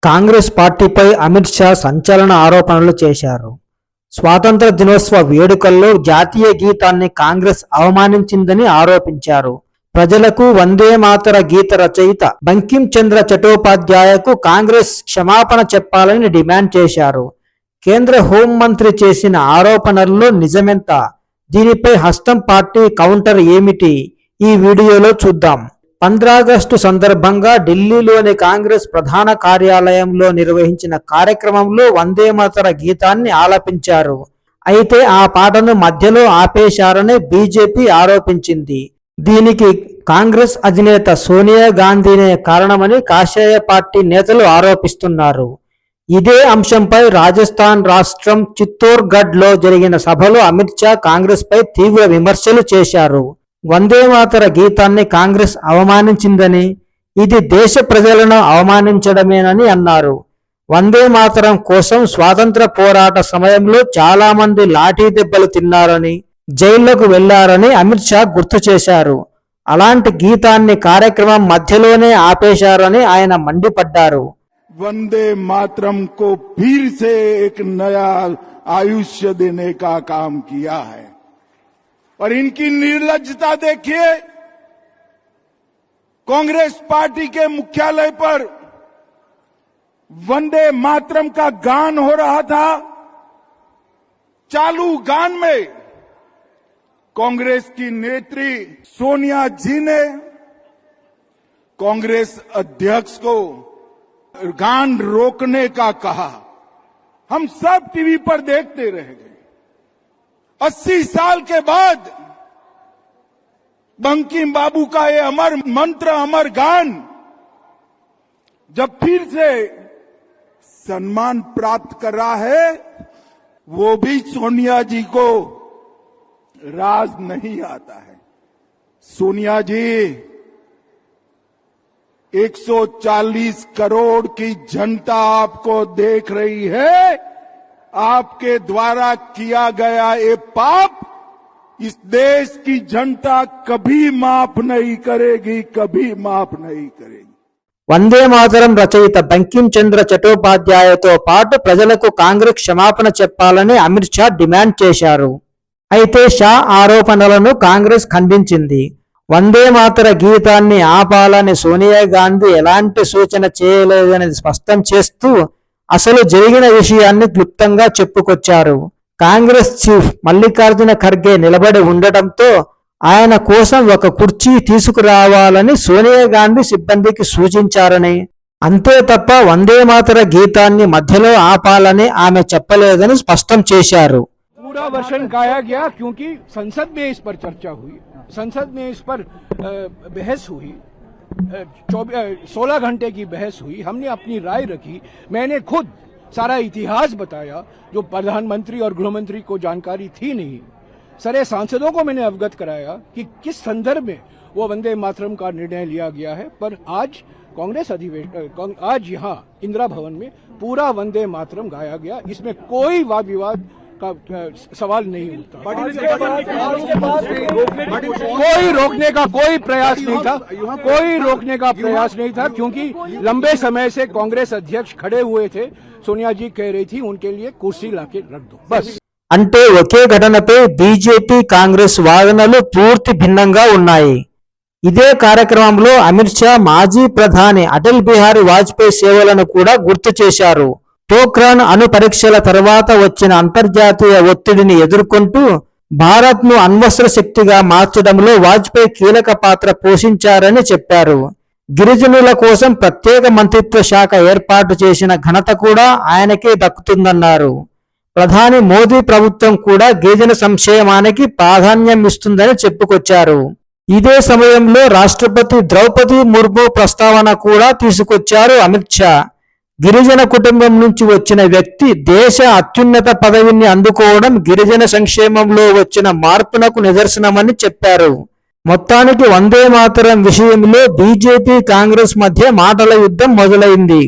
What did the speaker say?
కాంగ్రెస్ పార్టీపై అమిత్ షా సంచలన ఆరోపణలు చేశారు. స్వాతంత్ర దినోత్సవ వేడుకల్లో జాతీయ గీతాన్ని కాంగ్రెస్ అవమానించిందని ఆరోపించారు. ప్రజలకు వందే మాతర గీత రచయిత బంకిం చంద్ర చటోపాధ్యాయకు కాంగ్రెస్ క్షమాపణ చెప్పాలని డిమాండ్ చేశారు. కేంద్ర హోంమంత్రి చేసిన ఆరోపణల్లో నిజమెంత? దీనిపై హస్తం పార్టీ కౌంటర్ ఏమిటి? ఈ వీడియోలో చూద్దాం. 15 ఆగస్టు సందర్భంగా ఢిల్లీలోని కాంగ్రెస్ ప్రధాన కార్యాలయంలో నిర్వహించిన కార్యక్రమంలో వందే మాతర గీతాన్ని ఆలపించారు. అయితే ఆ పాటను మధ్యలో ఆపేశారని బీజేపీ ఆరోపించింది. దీనికి కాంగ్రెస్ అధినేత సోనియా గాంధీనే కారణమని కాషాయ పార్టీ నేతలు ఆరోపిస్తున్నారు. ఇదే అంశంపై రాజస్థాన్ రాష్ట్రం చిత్తోర్గఢ్లో జరిగిన సభలో అమిత్ షా కాంగ్రెస్ పై తీవ్ర విమర్శలు చేశారు. వందే మాతర గీతాన్ని కాంగ్రెస్ అవమానించిందని, ఇది దేశ ప్రజలను అవమానించడమేనని అన్నారు. వందే మాతరం కోసం స్వాతంత్ర పోరాట సమయంలో చాలా మంది లాఠీ దెబ్బలు తిన్నారని, జైళ్లకు వెళ్లారని అమిత్ షా గుర్తు చేశారు. అలాంటి గీతాన్ని కార్యక్రమం మధ్యలోనే ఆపేశారని ఆయన మండిపడ్డారు. वंदे मातरम को फिर से एक नया आयुष्य देने का काम किया है और इनकी निर्लज्जता देखिए। कांग्रेस पार्टी के मुख्यालय पर वंदे मातरम का गान हो रहा था। चालू गान में कांग्रेस की नेत्री सोनिया जी ने कांग्रेस अध्यक्ष को गान रोकने का कहा। हम सब टीवी पर देखते रह गए। 80 साल के बाद बंकिम बाबू का ये अमर मंत्र, अमर गान जब फिर से सम्मान प्राप्त कर रहा है, वो भी सोनिया जी को राज नहीं आता है। सोनिया जी, 140 करोड़ की जनता आपको देख रही है। आपके द्वारा किया गया ये पाप इस देश की जनता कभी माफ नहीं करेगी, कभी माफ नहीं करेगी। వందే మాతరం రచయిత బంకిం చంద్ర చటోపాధ్యాయతో పాటు ప్రజలకు కాంగ్రెస్ క్షమాపణ చెప్పాలని అమిత్ షా డిమాండ్ చేశారు. అయితే షా ఆరోపణలను కాంగ్రెస్ ఖండించింది. వందే మాతర గీతాన్ని ఆపాలని సోనియా గాంధీ ఎలాంటి సూచన చేయలేదని స్పష్టం చేస్తూ అసలు జరిగిన విషయాన్ని క్లుప్తంగా చెప్పుకొచ్చారు. కాంగ్రెస్ చీఫ్ మల్లికార్జున ఖర్గే నిలబడి ఉండటంతో ఆయన కోసం ఒక కుర్చీ తీసుకురావాలని సోనియా గాంధీ సిబ్బందికి సూచించారని, అంతే తప్ప వందే మాతర గీతాన్ని మధ్యలో ఆపాలని ఆమె చెప్పలేదని స్పష్టం చేశారు. पूरा वर्षन गाया गया क्योंकि संसद में इस पर चर्चा हुई, संसद में इस पर बहस हुई, 16 घंटे की बहस हुई। हमने अपनी राय रखी। मैंने खुद सारा इतिहास बताया जो प्रधानमंत्री और गृहमंत्री को जानकारी थी नहीं। सारे सांसदों को मैंने अवगत कराया कि किस संदर्भ में वो वंदे मातरम का निर्णय लिया गया है। पर आज कांग्रेस आज यहाँ इंदिरा भवन में पूरा वंदे मातरम गाया गया। इसमें कोई वाद विवाद का सवाल नहीं उठता। कोई रोकने का कोई प्रयास नहीं था, कोई रोकने का प्रयास नहीं था, क्योंकि लंबे समय से कांग्रेस अध्यक्ष खड़े हुए थे। सोनिया जी कह रही थी उनके लिए कुर्सी लाके रख दो, बस। అంటే ఒకే ఘటనపై బీజేపీ కాంగ్రెస్ వాదనలు పూర్తి భిన్నంగా ఉన్నాయి. ఇదే కార్యక్రమంలో అమిత్ షా మాజీ ప్రధాని అటల్ బిహారీ వాజ్పేయి సేవలను కూడా గుర్తు చేశారు. పోఖ్రాన్ అణు పరీక్షల తర్వాత వచ్చిన అంతర్జాతీయ ఒత్తిడిని ఎదుర్కొంటూ భారత్ను అణ్వస్త్ర శక్తిగా మార్చడంలో వాజ్పేయి కీలక పాత్ర పోషించారని చెప్పారు. గిరిజనుల కోసం ప్రత్యేక మంత్రిత్వ శాఖ ఏర్పాటు చేసిన ఘనత కూడా ఆయనకే దక్కుతుందన్నారు. ప్రధాని మోదీ ప్రభుత్వం కూడా గిరిజన సంక్షేమానికి ప్రాధాన్యం ఇస్తుందని చెప్పుకొచ్చారు. ఇదే సమయంలో రాష్ట్రపతి ద్రౌపది ముర్ము ప్రస్తావన కూడా తీసుకొచ్చారు అమిత్ షా. గిరిజన కుటుంబం నుంచి వచ్చిన వ్యక్తి దేశ అత్యున్నత పదవిని అందుకోవడం గిరిజన సంక్షేమంలో వచ్చిన మార్పునకు నిదర్శనమని చెప్పారు. మొత్తానికి వందే మాతరం విషయంలో బీజేపీ కాంగ్రెస్ మధ్య మాటల యుద్ధం మొదలైంది.